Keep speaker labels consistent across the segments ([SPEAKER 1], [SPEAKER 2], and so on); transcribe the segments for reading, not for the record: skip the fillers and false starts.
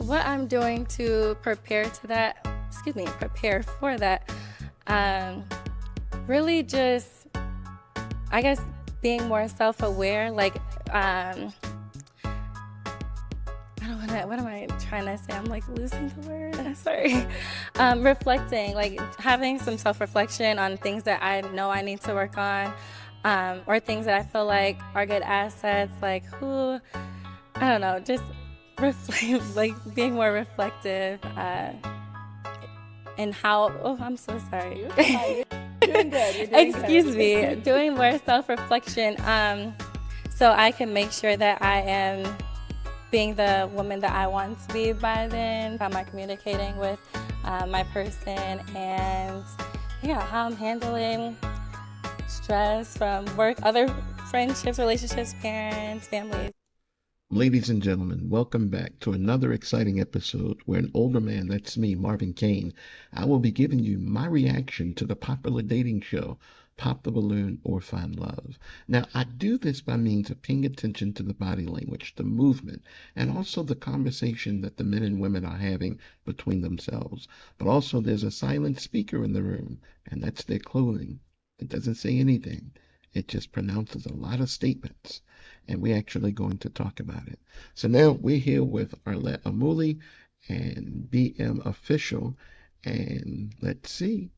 [SPEAKER 1] what I'm doing to prepare for that, really just, I guess, being more self-aware, like, I don't want to, what am I trying to say? I'm like losing the word. Sorry. Reflecting, like having some self-reflection on things that I know I need to work on, or things that I feel like are good assets, like I don't know, just reflect, like being more reflective, and how, oh, I'm so sorry.
[SPEAKER 2] You're fine. You're doing good. You're doing
[SPEAKER 1] Excuse
[SPEAKER 2] good.
[SPEAKER 1] me, doing more self-reflection, so I can make sure that I am being the woman that I want to be by then. How am I communicating with my person, and yeah, how I'm handling stress from work, other friendships, relationships, parents, families.
[SPEAKER 3] Ladies and gentlemen, welcome back to another exciting episode where an older man, that's me, Marvin Kane, I will be giving you my reaction to the popular dating show, Pop the Balloon or Find Love. Now, I do this by means of paying attention to the body language, the movement, and also the conversation that the men and women are having between themselves. But also, there's a silent speaker in the room, and that's their clothing. It doesn't say anything. It just pronounces a lot of statements, and we're actually going to talk about it. So now we're here with Arlette Amuli and BM Official, and let's see.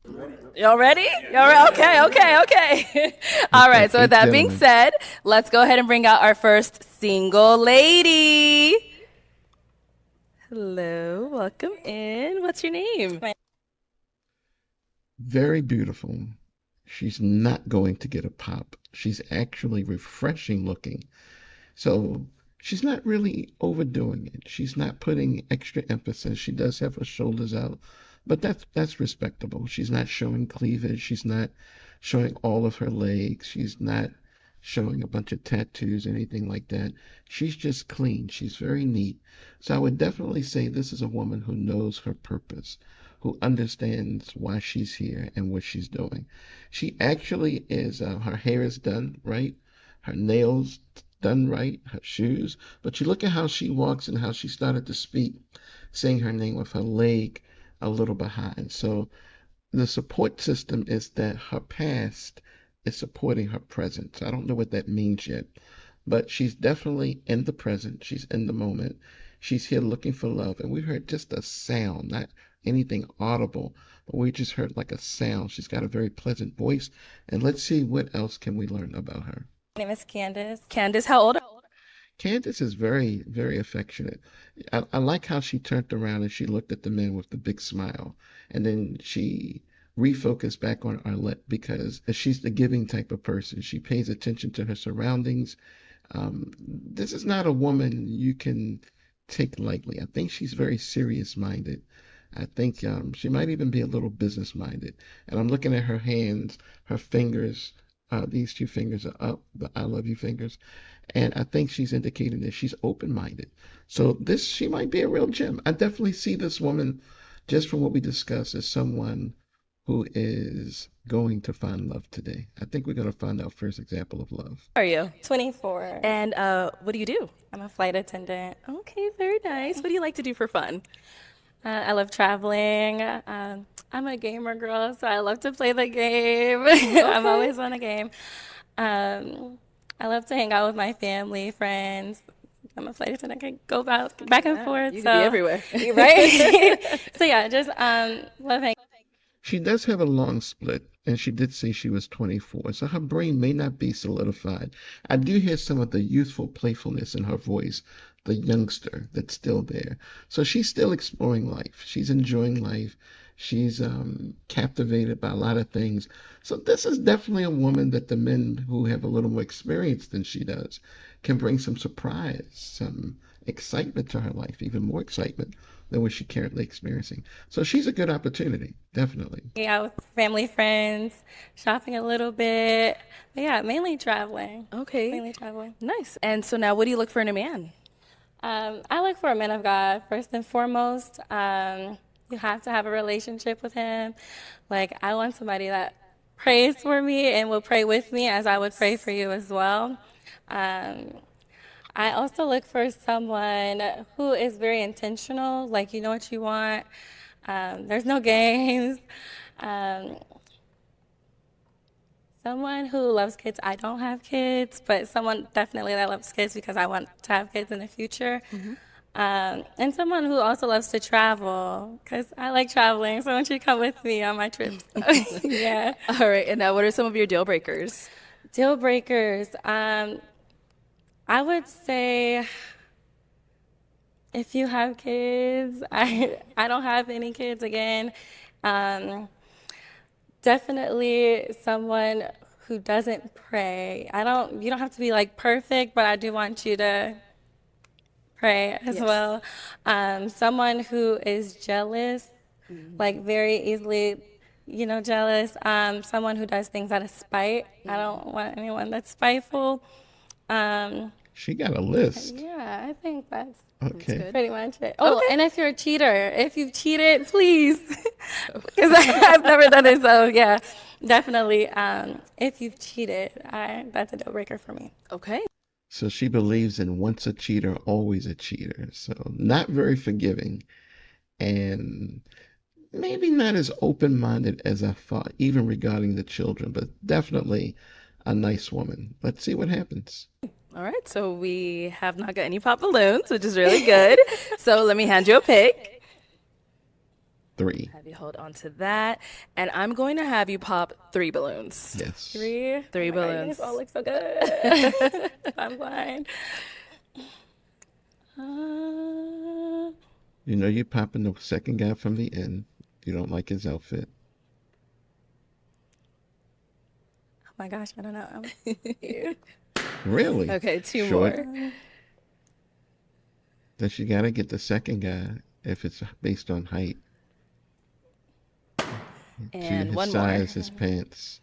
[SPEAKER 2] Y'all ready? Y'all ready? Okay. All right. So with that being
[SPEAKER 3] Gentlemen.
[SPEAKER 2] said, let's go ahead and bring out our first single lady. Hello, welcome in. What's your name?
[SPEAKER 3] Very beautiful. She's not going to get a pop. She's actually refreshing looking. So she's not really overdoing it. She's not putting extra emphasis. She does have her shoulders out, but that's respectable. She's not showing cleavage. She's not showing all of her legs. She's not showing a bunch of tattoos, anything like that. She's just clean. She's very neat. So I would definitely say this is a woman who knows her purpose, who understands why she's here and what she's doing. She actually is, her hair is done right, her nails done right, her shoes. But you look at how she walks and how she started to speak, saying her name with her leg a little behind. So the support system is that her past is supporting her present. I don't know what that means yet, but she's definitely in the present. She's in the moment. She's here looking for love. And we heard just a sound, not anything audible, but we just heard like a sound. She's got a very pleasant voice. And let's see what else can we learn about her.
[SPEAKER 1] My name is Candace.
[SPEAKER 2] Candace, how old?
[SPEAKER 3] Candace is very, very affectionate. I like how she turned around and she looked at the men with the big smile. And then she refocused back on Arlette because she's the giving type of person. She pays attention to her surroundings. This is not a woman you can take lightly. I think she's very serious minded. I think she might even be a little business minded. And I'm looking at her hands, her fingers. These two fingers are up, the I love you fingers. And I think she's indicating that she's open minded. So she might be a real gem. I definitely see this woman, just from what we discussed, as someone who is going to find love today. I think we're going to find our first example of love.
[SPEAKER 2] How are you?
[SPEAKER 1] 24.
[SPEAKER 2] And what do you do?
[SPEAKER 1] I'm a flight attendant.
[SPEAKER 2] Okay, very nice. What do you like to do for fun?
[SPEAKER 1] I love traveling. I'm a gamer girl, so I love to play the game. I'm always on a game. I love to hang out with my family, friends. I'm a flight attendant. I can go back and forth.
[SPEAKER 2] You
[SPEAKER 1] so,
[SPEAKER 2] could be everywhere.
[SPEAKER 1] right? So yeah, just love hanging.
[SPEAKER 3] She does have a long split, and she did say she was 24, so her brain may not be solidified. I do hear some of the youthful playfulness in her voice, the youngster that's still there. So she's still exploring life. She's enjoying life. She's captivated by a lot of things. So this is definitely a woman that the men who have a little more experience than she does can bring some surprise, some excitement to her life, even more excitement than what she's currently experiencing. So she's a good opportunity, definitely.
[SPEAKER 1] Out with family, friends, shopping a little bit. But yeah, mainly traveling.
[SPEAKER 2] Okay,
[SPEAKER 1] Mainly traveling.
[SPEAKER 2] nice. And so now, what do you look for in a man?
[SPEAKER 1] I look for a man of God first and foremost. You have to have a relationship with him. Like, I want somebody that prays for me and will pray with me as I would pray for you as well. Um, I also look for someone who is very intentional, like you know what you want. There's no games. Um, Someone who loves kids. I don't have kids, but someone definitely that loves kids because I want to have kids in the future. And someone who also loves to travel because I like traveling. So I want you to come with me on my trips. Yeah.
[SPEAKER 2] All right. And now, what are some of your deal breakers?
[SPEAKER 1] Deal breakers. I would say if you have kids, I don't have any kids again. Um, Definitely someone who doesn't pray. You don't have to be like perfect, but I do want you to pray as
[SPEAKER 2] Yes.
[SPEAKER 1] well. Someone who is jealous, like very easily, jealous. Someone who does things out of spite. I don't want anyone that's spiteful. Um,
[SPEAKER 3] She got a list.
[SPEAKER 1] yeah, I think that's
[SPEAKER 3] Okay.
[SPEAKER 2] good.
[SPEAKER 1] pretty much it. Oh, and if you're a cheater, if you've cheated, please, because I've never done it. So yeah, definitely. If you've cheated, that's a deal breaker for me.
[SPEAKER 2] Okay.
[SPEAKER 3] So she believes in once a cheater, always a cheater. So not very forgiving and maybe not as open-minded as I thought, even regarding the children, but definitely a nice woman. Let's see what happens.
[SPEAKER 2] All right. So we have not got any pop balloons, which is really good. So let me hand you a pick.
[SPEAKER 3] 3.
[SPEAKER 2] Have you hold on to that. And I'm going to have you pop 3 balloons.
[SPEAKER 3] Yes.
[SPEAKER 1] 3.
[SPEAKER 2] 3
[SPEAKER 1] Oh my God, you
[SPEAKER 2] balloons.
[SPEAKER 1] guys all look so good. I'm blind.
[SPEAKER 3] You know you're popping the second guy from the end. You don't like his outfit.
[SPEAKER 1] Oh my gosh, I don't know.
[SPEAKER 3] Really?
[SPEAKER 2] Okay, 2
[SPEAKER 3] Short?
[SPEAKER 2] more.
[SPEAKER 3] Then she gotta get the second guy if it's based on height.
[SPEAKER 2] And
[SPEAKER 3] His
[SPEAKER 2] 1 more.
[SPEAKER 3] size, his pants,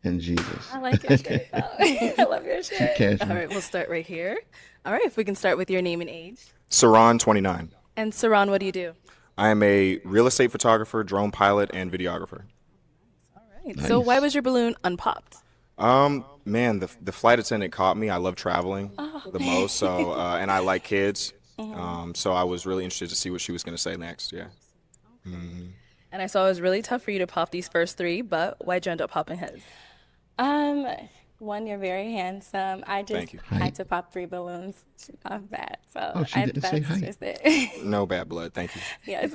[SPEAKER 3] and Jesus.
[SPEAKER 1] I like your shirt though. I love your
[SPEAKER 3] She
[SPEAKER 1] shirt.
[SPEAKER 3] casual.
[SPEAKER 2] All right, we'll start right here. All right, if we can start with your name and age.
[SPEAKER 4] Saran, 29.
[SPEAKER 2] And Saran, what do you do?
[SPEAKER 4] I am a real estate photographer, drone pilot, and videographer.
[SPEAKER 2] Right. So why
[SPEAKER 3] Nice.
[SPEAKER 2] was your balloon unpopped?
[SPEAKER 4] Man, the flight attendant caught me. I love traveling the most, so and I like kids. So I was really interested to see what she was going to say next. Yeah.
[SPEAKER 2] And I saw it was really tough for you to pop these first 3, but why'd you end up popping his?
[SPEAKER 1] One, you're very handsome. I just
[SPEAKER 4] Thank you.
[SPEAKER 1] had to pop 3 balloons off that. So
[SPEAKER 3] Oh, she didn't say
[SPEAKER 1] that's
[SPEAKER 3] height.
[SPEAKER 1] just it.
[SPEAKER 4] No bad blood. Thank you.
[SPEAKER 1] Yes.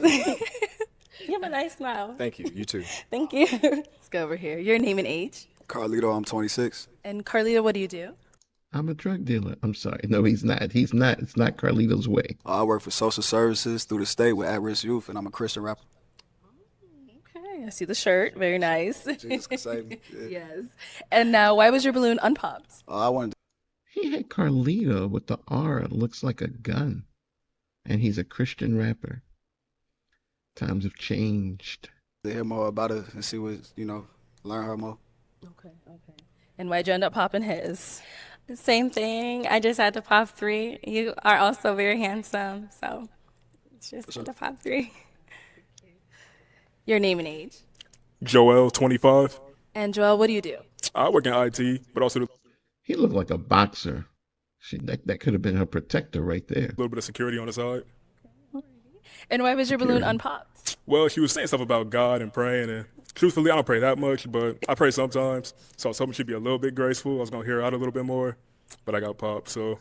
[SPEAKER 1] You have a nice smile.
[SPEAKER 4] Thank you. You too.
[SPEAKER 1] Thank you.
[SPEAKER 2] Let's go over here. Your name and age.
[SPEAKER 5] Carlito, I'm 26.
[SPEAKER 2] And Carlita, what do you do?
[SPEAKER 3] I'm a drug dealer. I'm sorry. No, he's not. He's not. It's not Carlito's way.
[SPEAKER 5] I work for social services through the state with at-risk youth, and I'm a Christian rapper.
[SPEAKER 2] Okay, I see the shirt. Very nice.
[SPEAKER 5] Jesus can save me. Yeah.
[SPEAKER 2] Yes. And now, why was your balloon unpopped?
[SPEAKER 5] I wanted
[SPEAKER 3] He had Carlito with the R. It looks like a gun. And he's a Christian rapper. Times have changed.
[SPEAKER 5] to hear more about it and see what, learn her more.
[SPEAKER 2] Okay. And why'd you end up popping his?
[SPEAKER 1] Same thing. I just had to pop 3. You are also very handsome. So it's just had to pop 3.
[SPEAKER 2] Your name and age.
[SPEAKER 6] Joel, 25.
[SPEAKER 2] And Joel, what do you do?
[SPEAKER 6] I work in IT, but also do
[SPEAKER 3] He looked like a boxer. That could have been her protector right there.
[SPEAKER 6] a little bit of security on the side.
[SPEAKER 2] And why was your balloon
[SPEAKER 3] Security.
[SPEAKER 2] unpopped?
[SPEAKER 6] Well, she was saying stuff about God and praying, and truthfully, I don't pray that much, but I pray sometimes. So I was hoping she'd be a little bit graceful. I was going to hear her out a little bit more, but I got popped, so.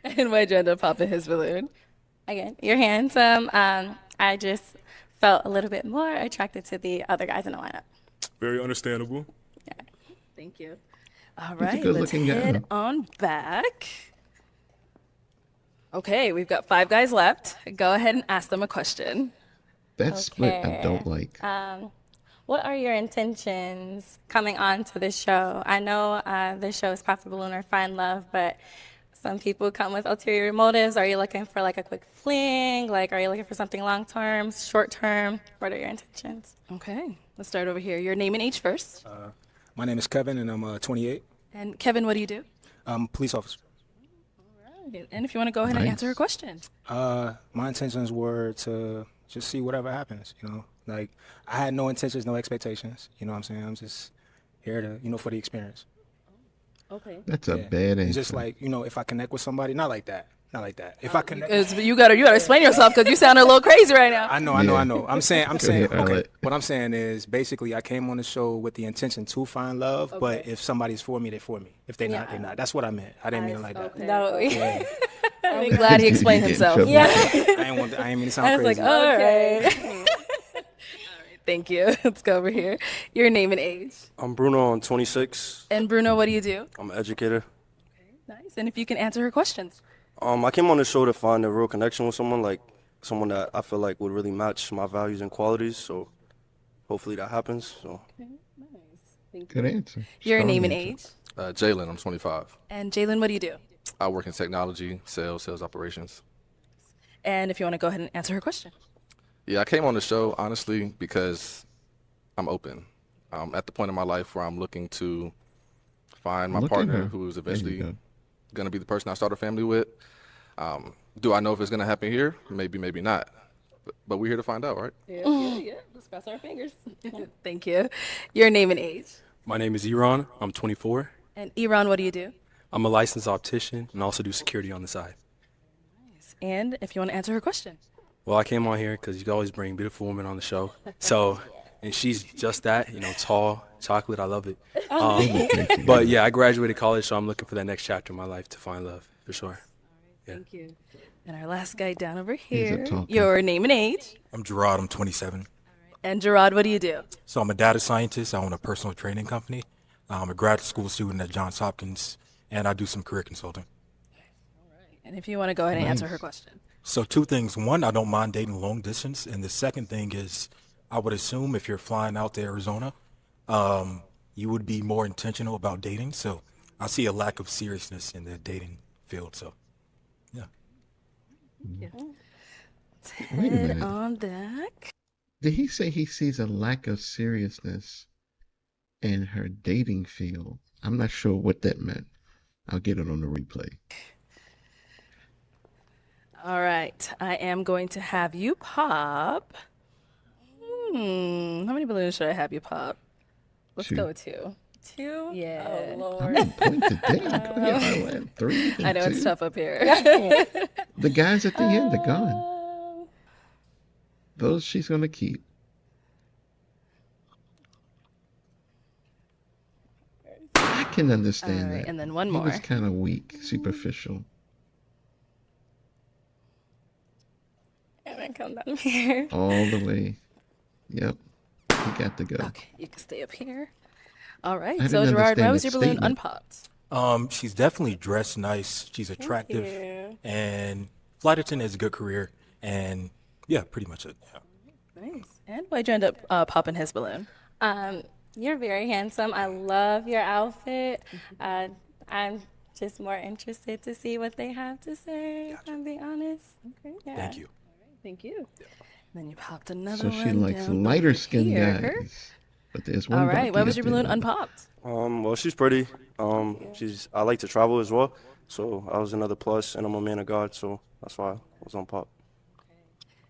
[SPEAKER 2] And why'd you end up popping his balloon?
[SPEAKER 1] Again, you're handsome. I just felt a little bit more attracted to the other guys in the lineup.
[SPEAKER 6] Very understandable.
[SPEAKER 2] Thank you. All
[SPEAKER 3] He's a
[SPEAKER 2] right, let's
[SPEAKER 3] good-looking guy.
[SPEAKER 2] head on back. Okay, we've got 5 guys left. Go ahead and ask them a question.
[SPEAKER 3] That split I
[SPEAKER 1] Okay.
[SPEAKER 3] don't like.
[SPEAKER 1] What are your intentions coming on to this show? I know this show is Pop the Balloon or Find Love, but some people come with ulterior motives. Are you looking for like a quick fling? Like, are you looking for something long term, short term? What are your intentions?
[SPEAKER 2] Okay, let's start over here. Your name and age first.
[SPEAKER 7] My name is Kevin, and I'm 28.
[SPEAKER 2] And Kevin, what do you do?
[SPEAKER 7] I'm a police officer.
[SPEAKER 2] And if you want to go ahead and
[SPEAKER 3] Nice.
[SPEAKER 2] answer her question.
[SPEAKER 7] My intentions were to just see whatever happens, Like, I had no intentions, no expectations, you know what I'm saying? I'm just here to, for the experience.
[SPEAKER 2] Okay.
[SPEAKER 3] That's a
[SPEAKER 7] Yeah.
[SPEAKER 3] bad
[SPEAKER 7] And
[SPEAKER 3] answer.
[SPEAKER 7] just like, you know, if I connect with somebody, not like that. Not like that. If I connect,
[SPEAKER 2] You gotta explain yourself because you sound a little crazy right now.
[SPEAKER 7] I know. I'm saying,
[SPEAKER 3] ahead,
[SPEAKER 7] okay.
[SPEAKER 3] Arlette.
[SPEAKER 7] What I'm saying is basically I came on the show with the intention to find love, but if somebody's for me, they're for me. If they're not, they're not. That's what I meant. I didn't mean it like that.
[SPEAKER 1] No.
[SPEAKER 7] Yeah.
[SPEAKER 2] I'm glad he explained
[SPEAKER 3] You get in
[SPEAKER 2] himself.
[SPEAKER 3] trouble.
[SPEAKER 1] Yeah.
[SPEAKER 7] I ain't mean to sound
[SPEAKER 1] I was like,
[SPEAKER 7] crazy.
[SPEAKER 1] all right.
[SPEAKER 2] Thank you. Let's go over here. Your name and age.
[SPEAKER 8] I'm Bruno. I'm 26.
[SPEAKER 2] And Bruno, what do you do?
[SPEAKER 8] I'm an educator.
[SPEAKER 2] Nice. And if you can answer her questions.
[SPEAKER 8] I came on the show to find a real connection with someone, like someone that I feel like would really match my values and qualities. So hopefully that happens. So
[SPEAKER 3] Good answer.
[SPEAKER 2] Your
[SPEAKER 3] Strong
[SPEAKER 2] name and
[SPEAKER 3] answer.
[SPEAKER 2] age.
[SPEAKER 9] Jalen, I'm 25.
[SPEAKER 2] And Jalen, what do you do?
[SPEAKER 9] I work in technology, sales operations.
[SPEAKER 2] And if you want to go ahead and answer her question.
[SPEAKER 9] Yeah, I came on the show, honestly, because I'm open. I'm at the point in my life where I'm looking to find my
[SPEAKER 3] Look at
[SPEAKER 9] partner
[SPEAKER 3] her.
[SPEAKER 9] who is
[SPEAKER 3] There you
[SPEAKER 9] eventually
[SPEAKER 3] go.
[SPEAKER 9] going to be the person I start a family with. Do I know if it's going to happen here? Maybe, maybe not. But we're here to find out, right?
[SPEAKER 2] Yeah. Let's cross our fingers. Thank you. Your name and age.
[SPEAKER 10] My name is Iran. I'm 24.
[SPEAKER 2] And Iran, what do you do?
[SPEAKER 10] I'm a licensed optician and also do security on the side.
[SPEAKER 2] And if you want to answer her question.
[SPEAKER 10] Well, I came on here because you always bring beautiful women on the show. So, and she's just that, tall, chocolate. I love it. But yeah, I graduated college, so I'm looking for that next chapter in my life to find love, for sure. Yeah.
[SPEAKER 2] Thank you. And our last guy down over
[SPEAKER 3] He's a
[SPEAKER 2] here.
[SPEAKER 3] talker.
[SPEAKER 2] Your name and age.
[SPEAKER 11] I'm Gerard. I'm 27.
[SPEAKER 2] And Gerard, what do you do?
[SPEAKER 11] So I'm a data scientist. I own a personal training company. I'm a grad school student at Johns Hopkins, and I do some career consulting.
[SPEAKER 2] And if you want to go ahead and answer her question.
[SPEAKER 11] So two things. One, I don't mind dating long distance. And the second thing is I would assume if you're flying out to Arizona, you would be more intentional about dating. So I see a lack of seriousness in the dating field. So, yeah.
[SPEAKER 3] Wait a minute.
[SPEAKER 2] On deck.
[SPEAKER 3] Did he say he sees a lack of seriousness in her dating field? I'm not sure what that meant. I'll get it on the replay.
[SPEAKER 2] All right. I am going to have you pop. How many balloons should I have you pop? Let's
[SPEAKER 3] 2.
[SPEAKER 2] go with 2.
[SPEAKER 1] 2?
[SPEAKER 2] Yeah.
[SPEAKER 1] Oh,
[SPEAKER 3] I'm
[SPEAKER 1] Lord.
[SPEAKER 3] on point today. Go ahead, Arlette. 3.
[SPEAKER 2] I know
[SPEAKER 3] and
[SPEAKER 2] it's
[SPEAKER 3] 2.
[SPEAKER 2] tough up here.
[SPEAKER 3] The guys at the end are gone. Those she's going to keep. I can understand
[SPEAKER 2] All right,
[SPEAKER 3] that.
[SPEAKER 2] and then one
[SPEAKER 3] He
[SPEAKER 2] more.
[SPEAKER 3] was kind of weak, superficial.
[SPEAKER 1] And then come down here.
[SPEAKER 3] All the way. Yep. He got to go.
[SPEAKER 2] Okay, you can stay up here. All right.
[SPEAKER 3] I
[SPEAKER 2] So,
[SPEAKER 3] didn't
[SPEAKER 2] Gerard, why
[SPEAKER 3] understand
[SPEAKER 2] was
[SPEAKER 3] the
[SPEAKER 2] your balloon
[SPEAKER 3] statement.
[SPEAKER 2] unpopped?
[SPEAKER 11] She's definitely dressed nice. She's attractive.
[SPEAKER 1] you.
[SPEAKER 11] And flight attendant has a good career. And yeah, pretty much it. Yeah.
[SPEAKER 2] Nice. And why'd you end up popping his balloon?
[SPEAKER 1] You're very handsome. I love your outfit. I'm just more interested to see what they have to say, if I'm being honest. Okay. Yeah.
[SPEAKER 11] Thank you.
[SPEAKER 2] Thank you. Then you popped another
[SPEAKER 3] So
[SPEAKER 2] one
[SPEAKER 3] she likes
[SPEAKER 2] down
[SPEAKER 3] lighter
[SPEAKER 2] over
[SPEAKER 3] skinned
[SPEAKER 2] here.
[SPEAKER 3] guys. But there's one.
[SPEAKER 2] All right. Why
[SPEAKER 3] darky
[SPEAKER 2] was
[SPEAKER 3] up
[SPEAKER 2] your
[SPEAKER 3] there.
[SPEAKER 2] balloon unpopped?
[SPEAKER 8] well, she's pretty. I like to travel as well. So I was another plus, and I'm a man of God. So that's why I was on pop.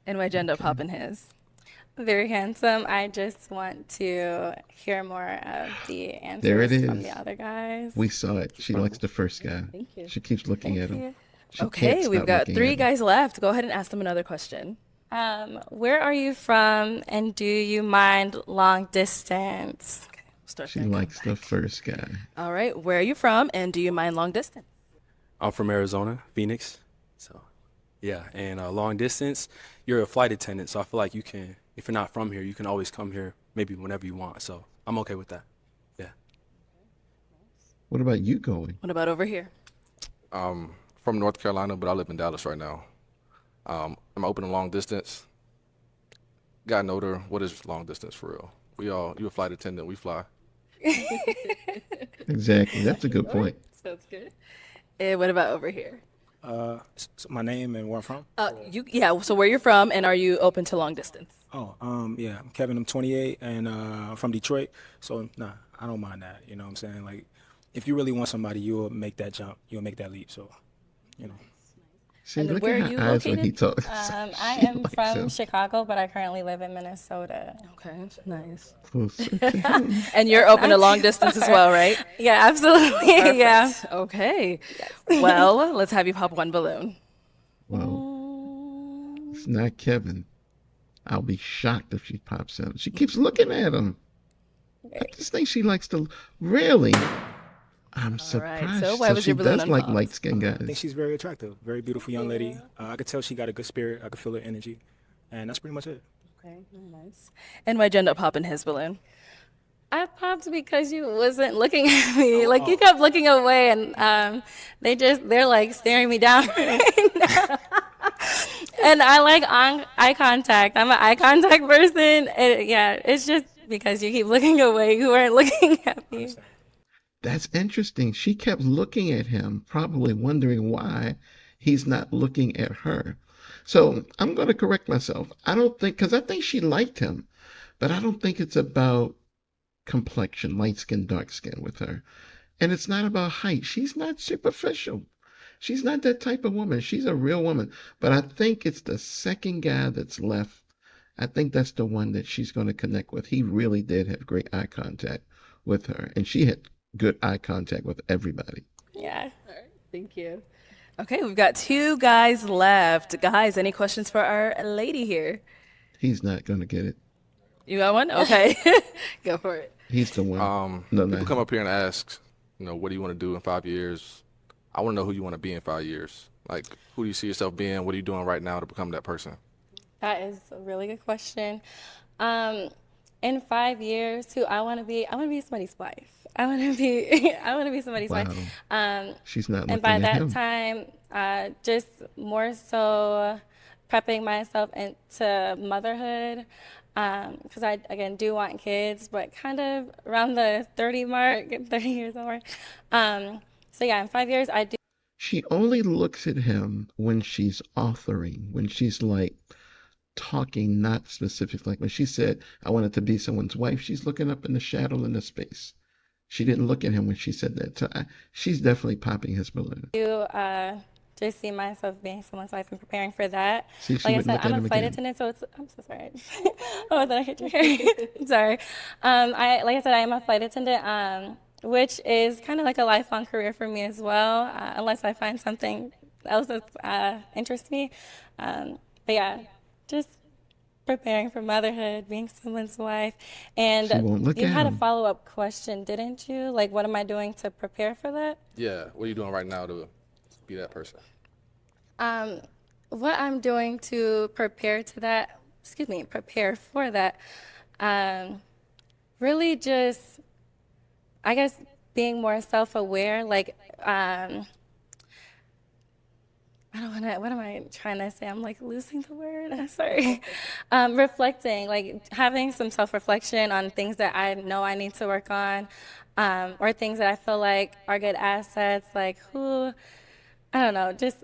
[SPEAKER 2] And why'd you end up popping his?
[SPEAKER 1] Very handsome. I just want to hear more of the answers
[SPEAKER 3] There it
[SPEAKER 1] from
[SPEAKER 3] is.
[SPEAKER 1] the other guys.
[SPEAKER 3] We saw it. She likes the first guy.
[SPEAKER 2] Thank you.
[SPEAKER 3] She keeps looking at him.
[SPEAKER 1] you.
[SPEAKER 3] She can't
[SPEAKER 2] Okay, we've
[SPEAKER 3] stop
[SPEAKER 2] got
[SPEAKER 3] looking
[SPEAKER 2] 3
[SPEAKER 3] at him.
[SPEAKER 2] guys left. Go ahead and ask them another question.
[SPEAKER 1] Where are you from, and do you mind long distance?
[SPEAKER 2] Okay, we'll start
[SPEAKER 3] She
[SPEAKER 2] there.
[SPEAKER 3] likes the first guy.
[SPEAKER 2] All right, where are you from, and do you mind long distance?
[SPEAKER 10] I'm from Arizona, Phoenix. So, yeah. And long distance, you're a flight attendant. So I feel like you can, if you're not from here, you can always come here maybe whenever you want. So I'm okay with that. Yeah.
[SPEAKER 3] What about you going?
[SPEAKER 2] What about over here?
[SPEAKER 9] From North Carolina, but I live in Dallas right now. I'm open to long distance. Got an older. What is long distance for real? You a flight attendant, we fly.
[SPEAKER 3] Exactly. That's a good point.
[SPEAKER 2] Sounds good. And what about over here?
[SPEAKER 7] My name and where I'm from.
[SPEAKER 2] So where you're from, and are you open to long distance?
[SPEAKER 7] Yeah, I'm Kevin. I'm 28, and I'm from Detroit. So, nah, I don't mind that. You know what I'm saying? Like, if you really want somebody, you'll make that jump. You'll make that leap. So, you know.
[SPEAKER 3] See,
[SPEAKER 2] And
[SPEAKER 3] look
[SPEAKER 2] where
[SPEAKER 3] at
[SPEAKER 2] are
[SPEAKER 3] her
[SPEAKER 2] you
[SPEAKER 3] eyes when he
[SPEAKER 2] located?
[SPEAKER 3] talks.
[SPEAKER 1] I
[SPEAKER 3] She
[SPEAKER 1] am
[SPEAKER 3] likes
[SPEAKER 1] from
[SPEAKER 3] him.
[SPEAKER 1] Chicago, but I currently live in Minnesota.
[SPEAKER 2] Okay, nice.
[SPEAKER 3] Closer to him.
[SPEAKER 2] And you're open to long distance as well, right?
[SPEAKER 1] Yeah, absolutely. Yeah.
[SPEAKER 2] Perfect. Okay. Well, let's have you pop one balloon.
[SPEAKER 3] Well, it's not Kevin. I'll be shocked if she pops out. She keeps looking at him. I just think she likes to. Really? I'm surprised.
[SPEAKER 2] so why
[SPEAKER 3] So
[SPEAKER 2] was
[SPEAKER 3] she
[SPEAKER 2] your balloon
[SPEAKER 3] does like
[SPEAKER 2] unpopped?
[SPEAKER 3] light-skinned
[SPEAKER 7] I think
[SPEAKER 3] guys.
[SPEAKER 7] she's very attractive, very beautiful young lady. I could tell she got a good spirit. I could feel her energy, and that's pretty much it.
[SPEAKER 2] Okay, nice. And why'd you end up popping his balloon?
[SPEAKER 1] I popped because you wasn't looking at me. Like you kept looking away, and they're like staring me down right now. And I like eye contact. I'm an eye contact person. And yeah, it's just because you keep looking away. You weren't looking at me.
[SPEAKER 3] That's interesting. She kept looking at him, probably wondering why he's not looking at her. So I'm going to correct myself. I don't think, because I think she liked him, but I don't think it's about complexion, light skin, dark skin with her. And it's not about height. She's not superficial. She's not that type of woman. She's a real woman. But I think it's the second guy that's left. I think that's the one that she's going to connect with. He really did have great eye contact with her. And she had good eye contact with everybody.
[SPEAKER 1] Yeah.
[SPEAKER 2] All right, thank you. Okay, we've got 2 guys left. Guys, any questions for our lady here?
[SPEAKER 3] He's not going to get it.
[SPEAKER 2] You got one? Okay. Go for it.
[SPEAKER 3] He's the one. No,
[SPEAKER 9] People
[SPEAKER 3] no.
[SPEAKER 9] come up here and ask, what do you want to do in 5 years? I want to know who you want to be in 5 years. Like, who do you see yourself being? What are you doing right now to become that person?
[SPEAKER 1] That is a really good question. In 5 years, who I want to be somebody's wife. I want to be somebody's wife.
[SPEAKER 3] She's not looking
[SPEAKER 1] And by
[SPEAKER 3] at
[SPEAKER 1] that
[SPEAKER 3] him.
[SPEAKER 1] time, just more so prepping myself into motherhood. Because I, again, do want kids, but kind of around the 30 mark, 30 years old. So yeah, in 5 years, I do.
[SPEAKER 3] She only looks at him when she's authoring, when she's like talking, not specific. Like when she said, I wanted to be someone's wife, she's looking up in the shadow in the space. She didn't look at him when she said that. So she's definitely popping his balloon.
[SPEAKER 1] Just see myself being someone's wife and preparing for that.
[SPEAKER 3] See, she
[SPEAKER 1] Like I
[SPEAKER 3] wouldn't
[SPEAKER 1] said,
[SPEAKER 3] look at
[SPEAKER 1] I'm a
[SPEAKER 3] him
[SPEAKER 1] flight
[SPEAKER 3] again.
[SPEAKER 1] attendant, so I'm so sorry. Oh, did I hit your hair? Sorry. Like I said, I am a flight attendant, which is kind of like a lifelong career for me as well, unless I find something else that interests me. But yeah, just preparing for motherhood, being someone's wife. And
[SPEAKER 3] She won't look
[SPEAKER 1] you
[SPEAKER 3] at
[SPEAKER 1] had a
[SPEAKER 3] him.
[SPEAKER 1] follow-up question, didn't you? Like, what am I doing to prepare for that?
[SPEAKER 9] Yeah, what are you doing right now to be that person?
[SPEAKER 1] What I'm doing to prepare for that, really just, I guess, being more self-aware, like, what am I trying to say? I'm like losing the word. I'm sorry. Reflecting, like having some self-reflection on things that I know I need to work on, or things that I feel like are good assets, like I don't know, just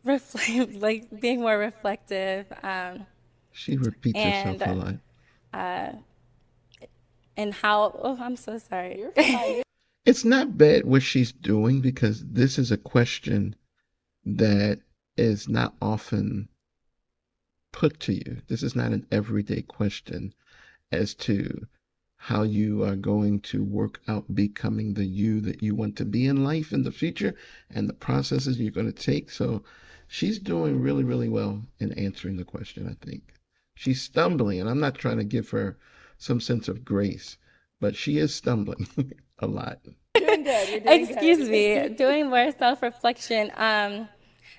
[SPEAKER 1] reflect, like being more reflective.
[SPEAKER 3] She repeats herself a lot.
[SPEAKER 1] And how, I'm so sorry.
[SPEAKER 3] It's not bad what she's doing because this is a question that is not often put to you. This is not an everyday question as to how you are going to work out becoming the you that you want to be in life in the future and the processes you're going to take. So she's doing really, really well in answering the question, I think. She's stumbling, and I'm not trying to give her some sense of grace, but she is stumbling a lot.
[SPEAKER 2] Doing good. You're doing
[SPEAKER 1] Excuse me, doing more self-reflection,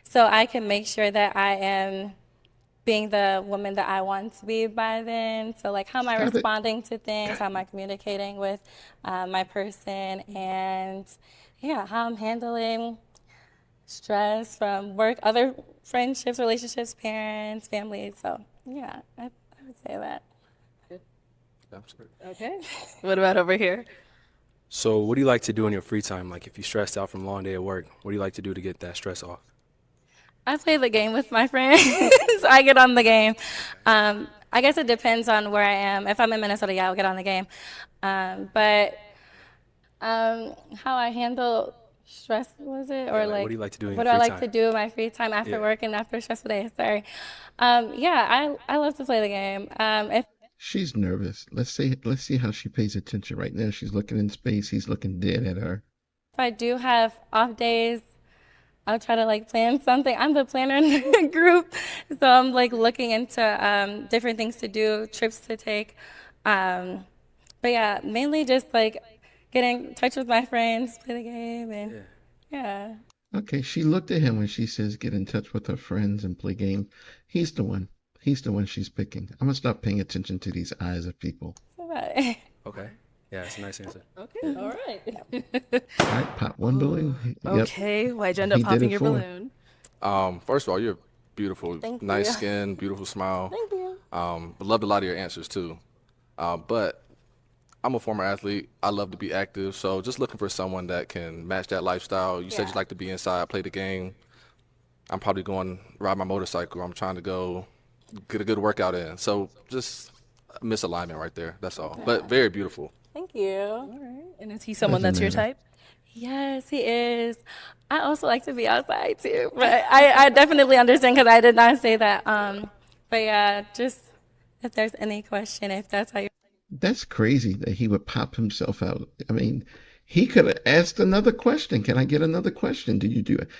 [SPEAKER 1] so I can make sure that I am being the woman that I want to be by then. So like, how am I responding to things? How am I communicating with my person? And yeah, how I'm handling stress from work, other friendships, relationships, parents, family. So yeah, I would say that.
[SPEAKER 2] Okay. What about over here?
[SPEAKER 10] So what do you like to do in your free time? Like if you're stressed out from a long day at work, what do you like to do to get that stress off?
[SPEAKER 1] I play the game with my friends. So I get on the game. I guess it depends on where I am. If I'm in Minnesota, yeah, I'll get on the game. But how I handle stress was it?
[SPEAKER 10] Yeah,
[SPEAKER 1] Or
[SPEAKER 10] like,
[SPEAKER 1] like,
[SPEAKER 10] what do you like to do in
[SPEAKER 1] what
[SPEAKER 10] your
[SPEAKER 1] do I
[SPEAKER 10] free
[SPEAKER 1] like
[SPEAKER 10] time?
[SPEAKER 1] to do in my free time after
[SPEAKER 10] Yeah.
[SPEAKER 1] work and after a stressful day? Sorry. Yeah, I love to play the game. If
[SPEAKER 3] She's nervous. Let's see how she pays attention right now. She's looking in space. He's looking dead at her.
[SPEAKER 1] I do have off days, I'll try to like plan something. I'm the planner in the group, so I'm like looking into different things to do, trips to take. Um, but yeah, mainly just like getting in touch with my friends, play the game, and yeah.
[SPEAKER 3] Okay, she looked at him when she says get in touch with her friends and play games. He's the one. He's the one she's picking. I'm gonna stop paying attention to these eyes of people.
[SPEAKER 1] Bye.
[SPEAKER 10] Okay. Yeah, it's a nice answer.
[SPEAKER 2] Okay, all right.
[SPEAKER 3] All right, pop one balloon. Yep.
[SPEAKER 2] Okay, why'd you end up
[SPEAKER 3] He did
[SPEAKER 2] popping
[SPEAKER 3] it
[SPEAKER 2] your
[SPEAKER 3] for her.
[SPEAKER 2] balloon?
[SPEAKER 9] First of all, you're beautiful,
[SPEAKER 1] Thank
[SPEAKER 9] nice
[SPEAKER 1] you.
[SPEAKER 9] skin, beautiful smile.
[SPEAKER 1] Thank you.
[SPEAKER 9] Loved a lot of your answers too. But I'm a former athlete. I love to be active, so just looking for someone that can match that lifestyle. You said you like to be inside, play the game. I'm probably going ride my motorcycle. I'm trying to go get a good workout in. So just misalignment right there. That's all. But very beautiful.
[SPEAKER 1] Thank you.
[SPEAKER 2] All right. And is he someone
[SPEAKER 3] Doesn't
[SPEAKER 2] that's your
[SPEAKER 3] matter.
[SPEAKER 2] type?
[SPEAKER 1] Yes, he is. I also like to be outside too, but I definitely understand because I did not say that. But yeah, just if there's any question, if that's how you.
[SPEAKER 3] That's crazy that he would pop himself out. I mean, he could have asked another question. Can I get another question?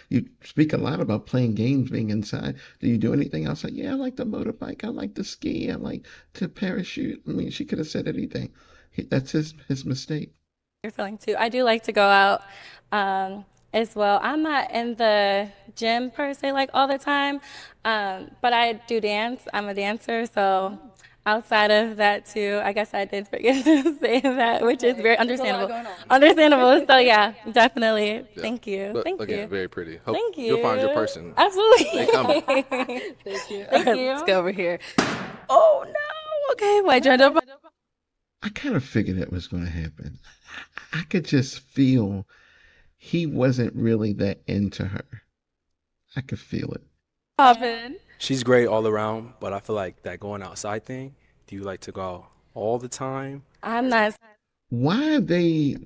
[SPEAKER 3] You speak a lot about playing games, being inside. Do you do anything else? Like, yeah, I like to motorbike. I like to ski. I like to parachute. I mean, she could have said anything. That's his mistake.
[SPEAKER 1] You're feeling too. I do like to go out as well. I'm not in the gym per se like all the time, but I do dance. I'm a dancer, so outside of that too, I guess I did forget to say that, which is very understandable. Understandable. So yeah, definitely.
[SPEAKER 9] Yeah.
[SPEAKER 1] Thank you.
[SPEAKER 9] But
[SPEAKER 1] Thank
[SPEAKER 9] again,
[SPEAKER 1] you.
[SPEAKER 9] very pretty. Hope
[SPEAKER 1] Thank you.
[SPEAKER 9] you'll find your person.
[SPEAKER 1] Absolutely.
[SPEAKER 9] They coming.
[SPEAKER 2] Thank you.
[SPEAKER 1] Thank you.
[SPEAKER 2] Let's go over here. Oh no. Okay, why'd you end up?
[SPEAKER 3] I kind of figured that was going to happen. I could just feel he wasn't really that into her. I could feel it.
[SPEAKER 2] Popping.
[SPEAKER 10] She's great all around, but I feel like that going outside thing, do you like to go all the time?
[SPEAKER 1] I'm not.
[SPEAKER 3] Why they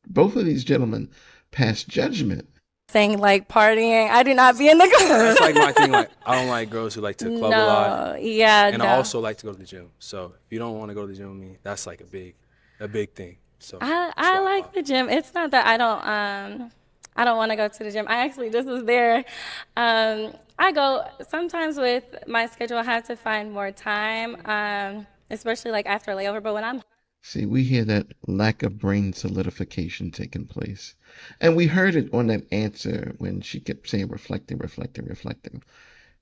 [SPEAKER 3] both of these gentlemen passed judgment?
[SPEAKER 1] Saying like partying. I do not be in the club.
[SPEAKER 10] That's like my thing. Like, I don't like girls who like to club a lot.
[SPEAKER 1] No, yeah,
[SPEAKER 10] And
[SPEAKER 1] no.
[SPEAKER 10] I also like to go to the gym. So if you don't want to go to the gym with me, that's like a big thing. So
[SPEAKER 1] I like the gym. It's not that I don't want to go to the gym. I actually just was there. I go sometimes with my schedule. I have to find more time, especially like after a layover. But when I'm
[SPEAKER 3] See, we hear that lack of brain solidification taking place. And we heard it on that answer when she kept saying reflecting, reflecting, reflecting.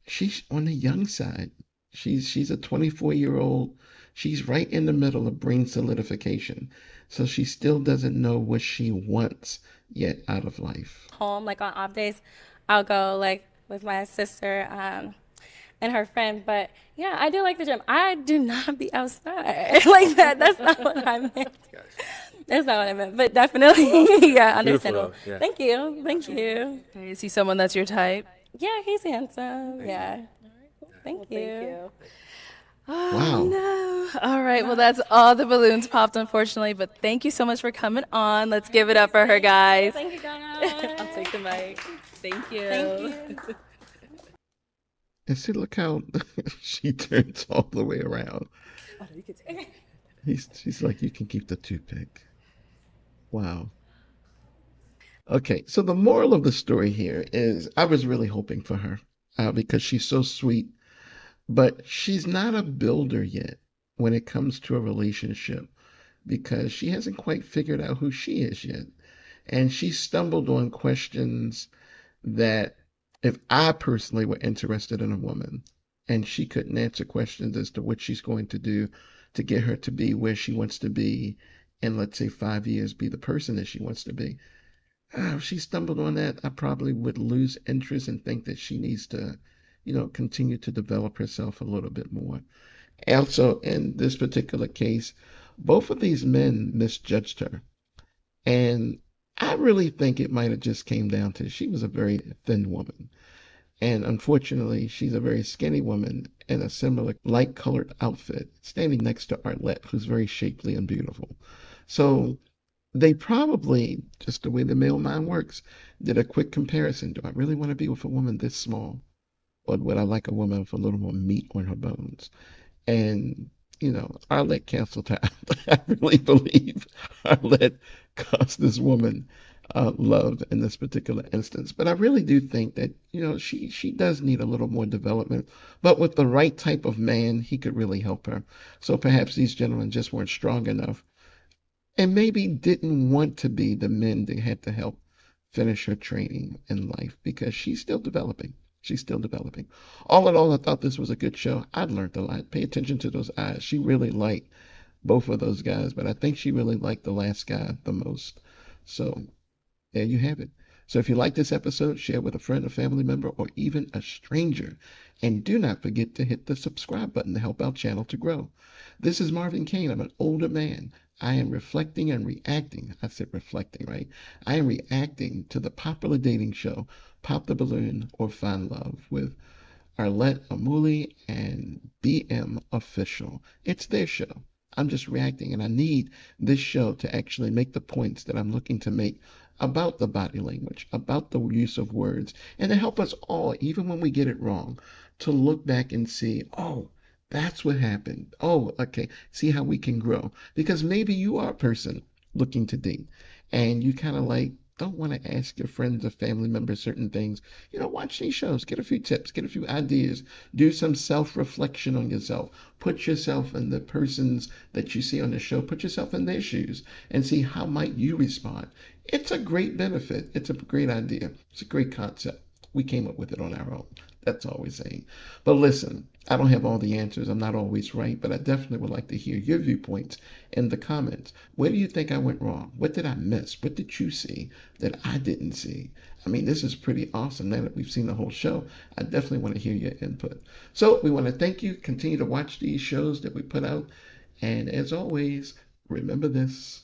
[SPEAKER 3] She's on the young side. She's a 24-year-old. She's right in the middle of brain solidification. So she still doesn't know what she wants yet out of life.
[SPEAKER 1] home, like on off days, I'll go like with my sister and her friend. But yeah, I do like the gym. I do not be outside like that. That's not what I meant. That's not what I meant. But definitely, yeah, understandable.
[SPEAKER 10] though, yeah.
[SPEAKER 1] Thank you. Thank you.
[SPEAKER 2] Okay, is he someone that's your type?
[SPEAKER 1] Yeah, he's handsome. Yeah. Thank you.
[SPEAKER 2] Thank you.
[SPEAKER 3] Wow.
[SPEAKER 2] No. All right. Well, that's all the balloons popped, unfortunately. But thank you so much for coming on. Let's give it up for her, guys.
[SPEAKER 1] Thank you, guys.
[SPEAKER 2] I'll take the mic. Thank you.
[SPEAKER 1] Thank you.
[SPEAKER 3] And see, look how she turns all the way around.
[SPEAKER 2] Oh, you can take it.
[SPEAKER 3] She's like, you can keep the toothpick. Wow. Okay, so the moral of the story here is I was really hoping for her because she's so sweet, but she's not a builder yet when it comes to a relationship because she hasn't quite figured out who she is yet. And she stumbled on questions that if I personally were interested in a woman and she couldn't answer questions as to what she's going to do to get her to be where she wants to be in, let's say, 5 years, be the person that she wants to be. If she stumbled on that, I probably would lose interest and think that she needs to, continue to develop herself a little bit more. Also, in this particular case, both of these men misjudged her. And I really think it might have just came down to she was a very thin woman. And unfortunately, she's a very skinny woman in a similar light-colored outfit, standing next to Arlette, who's very shapely and beautiful. So they probably, just the way the male mind works, did a quick comparison. Do I really want to be with a woman this small? Or would I like a woman with a little more meat on her bones? And, Arlette canceled her out. I really believe Arlette cost this woman love in this particular instance. But I really do think that, she does need a little more development. But with the right type of man, he could really help her. So perhaps these gentlemen just weren't strong enough and maybe didn't want to be the men that had to help finish her training in life because she's still developing. She's still developing. All in all, I thought this was a good show. I learned a lot. Pay attention to those eyes. She really liked both of those guys, but I think she really liked the last guy the most. So there you have it. So if you like this episode, share with a friend, a family member, or even a stranger. And do not forget to hit the subscribe button to help our channel to grow. This is Marvin Kane. I'm an older man. I am reflecting and reacting. I said reflecting, right? I am reacting to the popular dating show, Pop the Balloon or Find Love, with Arlette Amuli and BM Official. It's their show. I'm just reacting, and I need this show to actually make the points that I'm looking to make about the body language, about the use of words, and to help us all, even when we get it wrong, to look back and see, oh, that's what happened. Oh, okay. See how we can grow. Because maybe you are a person looking to date and you kind of like don't want to ask your friends or family members certain things. Watch these shows, get a few tips, get a few ideas, do some self-reflection on yourself. Put yourself in the persons that you see on the show, put yourself in their shoes and see how might you respond. It's a great benefit. It's a great idea. It's a great concept. We came up with it on our own. That's all we're saying. But listen, I don't have all the answers. I'm not always right, but I definitely would like to hear your viewpoints in the comments. Where do you think I went wrong? What did I miss? What did you see that I didn't see? I mean, this is pretty awesome. Now that we've seen the whole show, I definitely want to hear your input. So we want to thank you. Continue to watch these shows that we put out. And as always, remember this.